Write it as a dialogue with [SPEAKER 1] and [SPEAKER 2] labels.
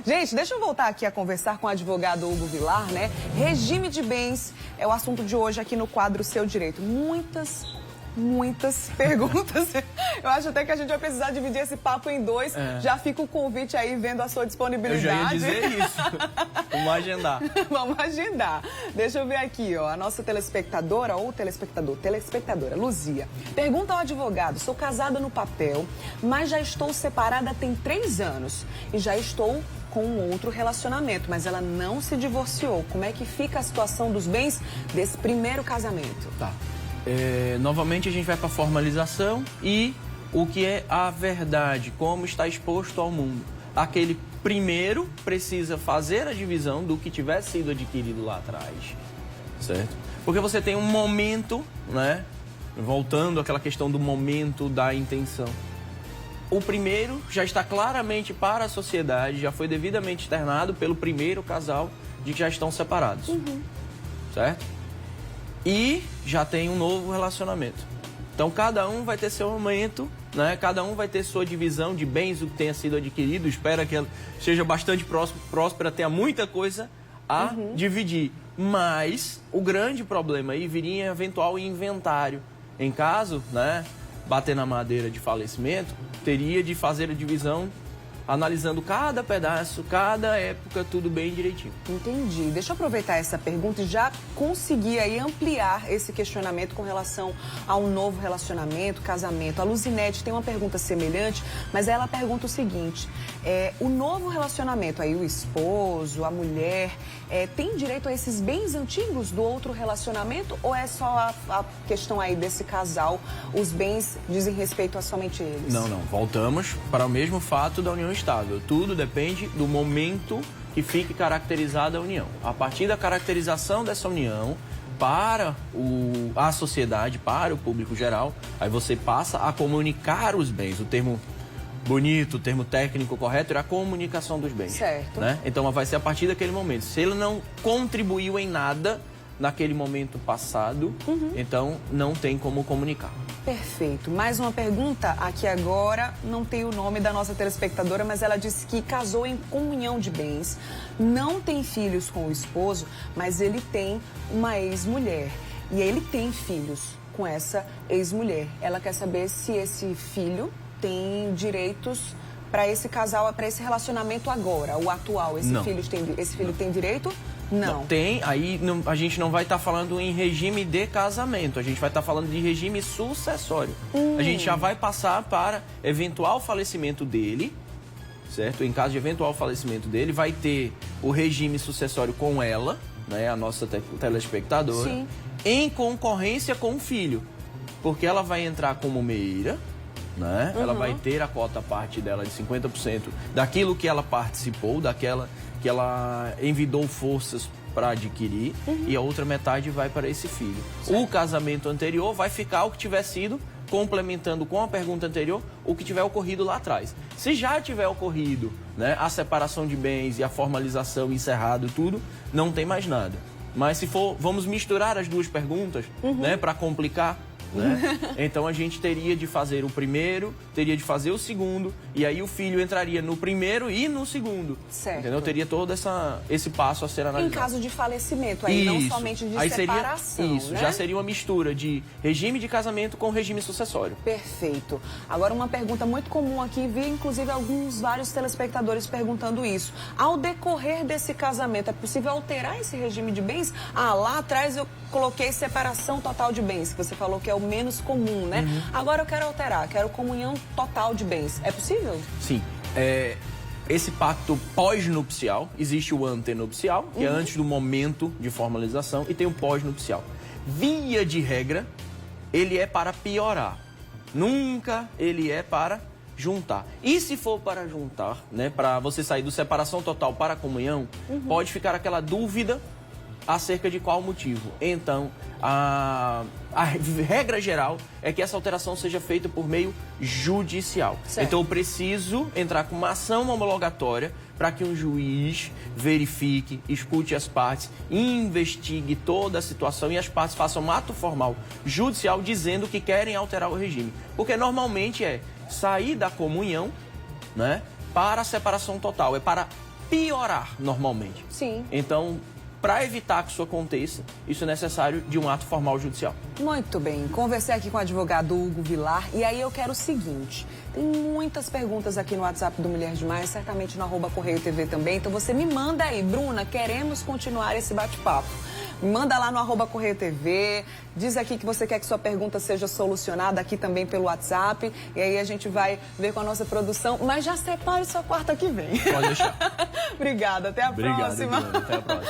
[SPEAKER 1] Gente, deixa eu voltar aqui a conversar com o advogado Hugo Vilar, né? Regime de bens é o assunto de hoje aqui no quadro Seu Direito. Muitas perguntas. Eu acho até que a gente vai precisar dividir esse papo em dois. Já fica o convite aí, vendo a sua disponibilidade.
[SPEAKER 2] Eu já ia dizer isso. Vamos agendar.
[SPEAKER 1] Vamos agendar. Deixa eu ver aqui, ó. A nossa telespectadora ou telespectadora, Luzia. Pergunta ao advogado: sou casada no papel, mas já estou separada tem 3 anos. E já estou com um outro relacionamento, mas ela não se divorciou. Como é que fica a situação dos bens desse primeiro casamento?
[SPEAKER 2] Tá. Novamente a gente vai para a formalização e o que é a verdade, como está exposto ao mundo. Aquele primeiro precisa fazer a divisão do que tiver sido adquirido lá atrás, certo? Porque você tem um momento, né? Voltando àquela questão do momento da intenção. O primeiro já está claramente para a sociedade, já foi devidamente externado pelo primeiro casal de que já estão separados, certo? E já tem um novo relacionamento. Então, cada um vai ter seu momento, né? Cada um vai ter sua divisão de bens, o que tenha sido adquirido. Espera que ela seja bastante próspera, tenha muita coisa a dividir. Mas o grande problema aí viria em eventual inventário. Em caso, né, bater na madeira de falecimento, teria de fazer a divisão analisando cada pedaço, cada época, tudo bem direitinho.
[SPEAKER 1] Entendi. Deixa eu aproveitar essa pergunta e já conseguir aí ampliar esse questionamento com relação a um novo relacionamento, casamento. A Luzinete tem uma pergunta semelhante, mas ela pergunta o seguinte: o novo relacionamento, aí o esposo, a mulher, tem direito a esses bens antigos do outro relacionamento, ou é só a questão aí desse casal, os bens dizem respeito a somente eles?
[SPEAKER 2] Não. Voltamos para o mesmo fato da união estável. Tudo depende do momento que fique caracterizada a união. A partir da caracterização dessa união para a sociedade, para o público geral, aí você passa a comunicar os bens. O termo bonito, o termo técnico correto era a comunicação dos bens.
[SPEAKER 1] Certo.
[SPEAKER 2] Né? Então vai ser a partir daquele momento. Se ele não contribuiu em nada naquele momento passado, então não tem como comunicar.
[SPEAKER 1] Perfeito. Mais uma pergunta aqui agora, não tem o nome da nossa telespectadora, mas ela disse que casou em comunhão de bens, não tem filhos com o esposo, mas ele tem uma ex-mulher e ele tem filhos com essa ex-mulher. Ela quer saber se esse filho tem direitos para esse casal, para esse relacionamento agora, o atual. Esse filho tem direito? Não.
[SPEAKER 2] Tem, aí a gente não vai estar falando em regime de casamento, a gente vai estar falando de regime sucessório. A gente já vai passar para eventual falecimento dele, certo? Em caso de eventual falecimento dele, vai ter o regime sucessório com ela, né, a nossa telespectadora,
[SPEAKER 1] Sim,
[SPEAKER 2] em concorrência com o filho, porque ela vai entrar como meira, né? Ela vai ter a cota parte dela de 50% daquilo que ela participou, daquela que ela envidou forças para adquirir, e a outra metade vai para esse filho. Certo. O casamento anterior vai ficar o que tiver sido, complementando com a pergunta anterior, o que tiver ocorrido lá atrás. Se já tiver ocorrido, né, a separação de bens e a formalização encerrado tudo, não tem mais nada. Mas se for, vamos misturar as duas perguntas, né, para complicar, né? Então a gente teria de fazer o primeiro, teria de fazer o segundo, e aí o filho entraria no primeiro e no segundo.
[SPEAKER 1] Certo.
[SPEAKER 2] Entendeu? Teria todo esse passo a ser analisado.
[SPEAKER 1] Em caso de falecimento, aí não somente de
[SPEAKER 2] aí
[SPEAKER 1] separação,
[SPEAKER 2] isso,
[SPEAKER 1] né?
[SPEAKER 2] já seria uma mistura de regime de casamento com regime sucessório.
[SPEAKER 1] Perfeito. Agora, uma pergunta muito comum aqui, vi inclusive vários telespectadores perguntando isso. Ao decorrer desse casamento, é possível alterar esse regime de bens? Lá atrás eu coloquei separação total de bens, que você falou que é o menos comum, né? Agora eu quero alterar, quero comunhão total de bens. É possível?
[SPEAKER 2] Sim. Esse pacto pós-nupcial, existe o antenupcial, que é antes do momento de formalização, e tem o pós-nupcial. Via de regra, ele é para piorar. Nunca ele é para juntar. E se for para juntar, né, para você sair do separação total para a comunhão, pode ficar aquela dúvida acerca de qual motivo. Então, a regra geral é que essa alteração seja feita por meio judicial.
[SPEAKER 1] Certo.
[SPEAKER 2] Então, eu preciso entrar com uma ação homologatória para que um juiz verifique, escute as partes, investigue toda a situação e as partes façam um ato formal judicial dizendo que querem alterar o regime. Porque normalmente é sair da comunhão, né, para a separação total, é para piorar normalmente.
[SPEAKER 1] Sim.
[SPEAKER 2] Então, para evitar que isso aconteça, isso é necessário de um ato formal judicial.
[SPEAKER 1] Muito bem. Conversei aqui com o advogado Hugo Vilar e aí eu quero o seguinte. Tem muitas perguntas aqui no WhatsApp do Mulher Demais, certamente no @CorreioTV também. Então você me manda aí, Bruna, queremos continuar esse bate-papo. Me manda lá no @CorreioTV, diz aqui que você quer que sua pergunta seja solucionada aqui também pelo WhatsApp. E aí a gente vai ver com a nossa produção, mas já separe sua quarta que vem.
[SPEAKER 2] Pode deixar.
[SPEAKER 1] Obrigada, até a próxima.
[SPEAKER 2] Obrigado, até a próxima.